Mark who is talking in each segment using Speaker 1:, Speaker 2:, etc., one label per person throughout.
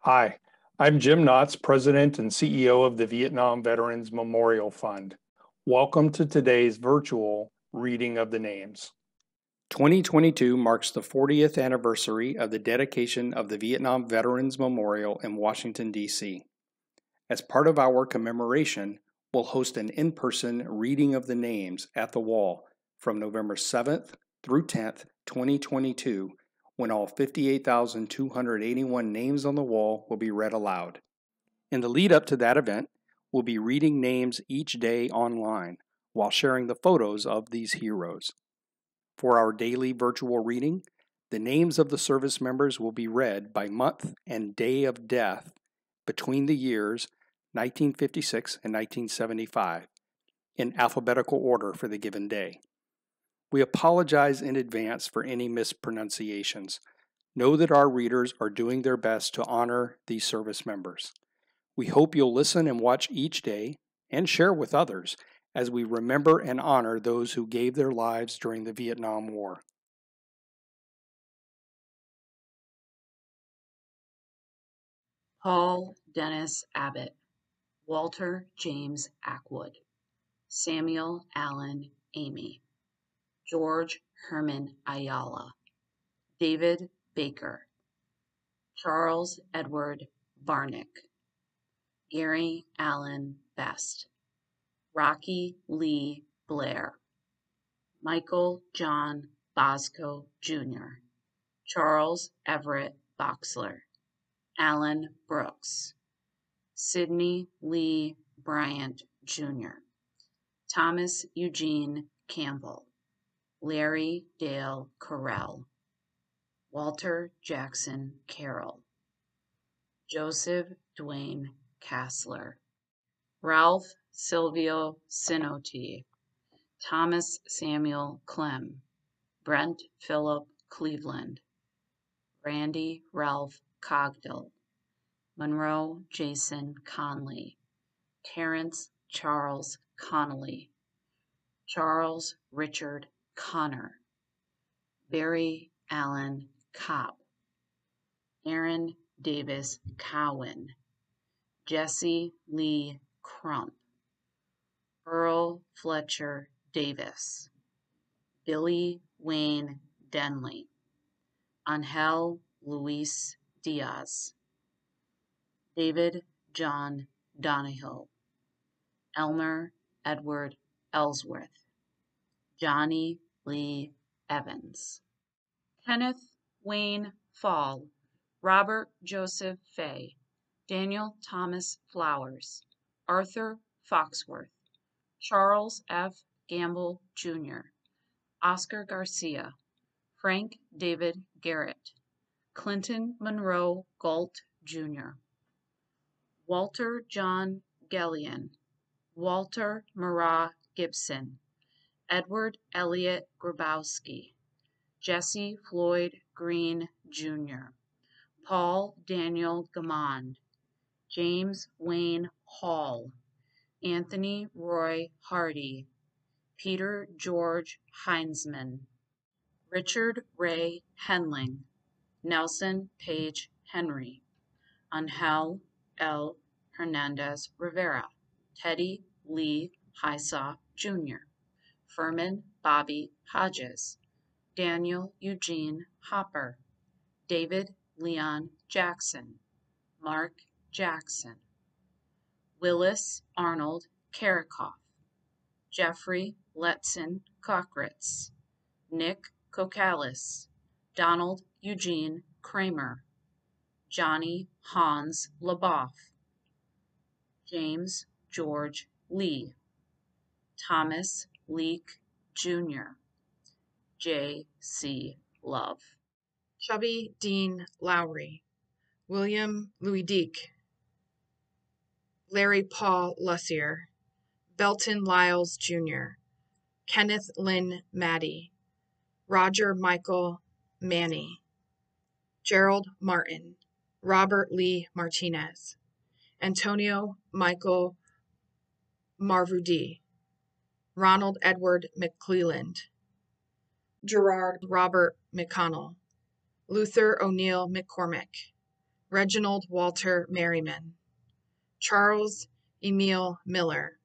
Speaker 1: Hi, I'm Jim Knotts, President and CEO of the Vietnam Veterans Memorial Fund. Welcome to today's virtual reading of the names. 2022 marks the 40th anniversary of the dedication of the Vietnam Veterans Memorial in Washington, D.C. As part of our commemoration, we'll host an in-person reading of the names at the wall from November 7th through 10th, 2022, when all 58,281 names on the wall will be read aloud. In the lead up to that event, we'll be reading names each day online while sharing the photos of these heroes. For our daily virtual reading, the names of the service members will be read by month and day of death between the years 1956 and 1975 in alphabetical order for the given day. We apologize in advance for any mispronunciations. Know that our readers are doing their best to honor these service members. We hope you'll listen and watch each day and share with others as we remember and honor those who gave their lives during the Vietnam War.
Speaker 2: Paul Dennis Abbott, Walter James Ackwood, Samuel Allen Amy, George Herman Ayala, David Baker, Charles Edward Varnick, Gary Allen Best, Rocky Lee Blair, Michael John Bosco Jr., Charles Everett Boxler, Alan Brooks, Sidney Lee Bryant Jr., Thomas Eugene Campbell, Larry Dale Carell, Walter Jackson Carroll, Joseph Dwayne Kassler, Ralph Silvio Sinotti, Thomas Samuel Clem, Brent Philip Cleveland, Randy Ralph Cogdill, Monroe Jason Conley, Terrence Charles Connolly, Charles Richard Connor, Barry Allen Kopp, Aaron Davis Cowan, Jesse Lee Crump, Earl Fletcher Davis, Billy Wayne Denley, Angel Luis Diaz, David John Donahoe, Elmer Edward Ellsworth, Johnny Lee Evans, Kenneth Wayne Fall, Robert Joseph Fay, Daniel Thomas Flowers, Arthur Foxworth, Charles F. Gamble Jr., Oscar Garcia, Frank David Garrett, Clinton Monroe Galt Jr., Walter John Gellion, Walter Murrah Gibson, Edward Elliott Grabowski, Jesse Floyd Green Jr., Paul Daniel Gamond, James Wayne Hall, Anthony Roy Hardy, Peter George Heinzman, Richard Ray Henling, Nelson Page Henry, Angel L. Hernandez Rivera, Teddy Lee Hysaw Jr., Furman Bobby Hodges, Daniel Eugene Hopper, David Leon Jackson, Mark Jackson, Willis Arnold Karikoff, Jeffrey Letson Cockritz, Nick Kokalis, Donald Eugene Kramer, Johnny Hans LaBoff, James George Lee, Thomas Leake Jr., J.C. Love,
Speaker 3: Chubby Dean Lowry, William Louis Deek, Larry Paul Lussier, Belton Lyles Jr., Kenneth Lynn Maddie, Roger Michael Manny, Gerald Martin, Robert Lee Martinez, Antonio Michael Marvudi, Ronald Edward McClelland, Gerard Robert McConnell, Luther O'Neill McCormick, Reginald Walter Merriman, Charles Emile Miller,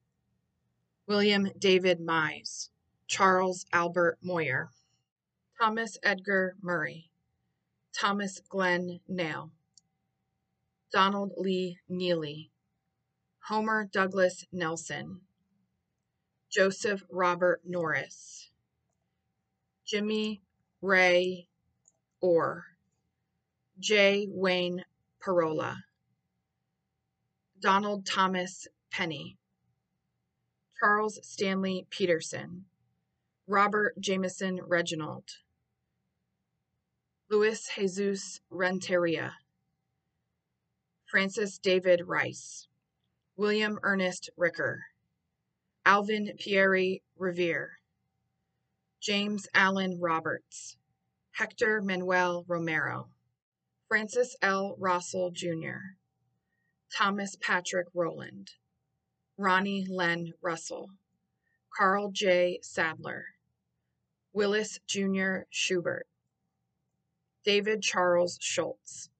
Speaker 3: William David Mize, Charles Albert Moyer, Thomas Edgar Murray, Thomas Glenn Nail, Donald Lee Neely, Homer Douglas Nelson, Joseph Robert Norris, Jimmy Ray Orr, J. Wayne Parola, Donald Thomas Penny, Charles Stanley Peterson, Robert Jameson Reginald, Luis Jesus Renteria, Francis David Rice, William Ernest Ricker, Alvin Pierre Revere, James Allen Roberts, Hector Manuel Romero, Francis L. Rossell Jr., Thomas Patrick Rowland, Ronnie Len Russell, Carl J. Sadler, Willis Jr. Schubert, David Charles Schultz,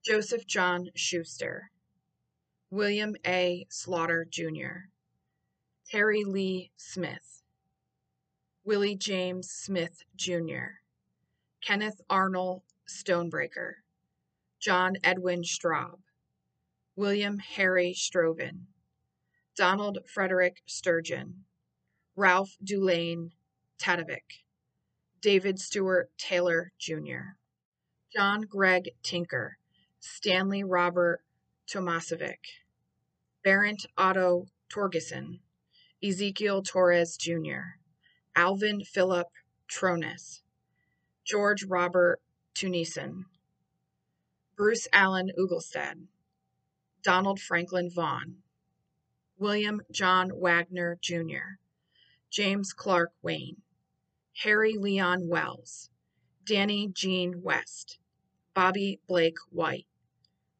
Speaker 3: Joseph John Schuster, William A. Slaughter Jr., Terry Lee Smith, Willie James Smith Jr., Kenneth Arnold Stonebreaker, John Edwin Straub, William Harry Stroven, Donald Frederick Sturgeon, Ralph Dulane Tadovic, David Stewart Taylor Jr., John Greg Tinker, Stanley Robert Tomasovic, Barent Otto Torgeson, Ezekiel Torres Jr., Alvin Philip Tronis, George Robert Tunison, Bruce Allen Ugelstad, Donald Franklin Vaughn, William John Wagner Jr., James Clark Wayne, Harry Leon Wells, Danny Jean West, Bobby Blake White,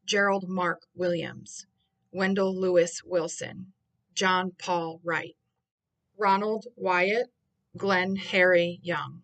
Speaker 3: Gerald Mark Williams, Wendell Lewis Wilson, John Paul Wright, Ronald Wyatt, Glenn Harry Young,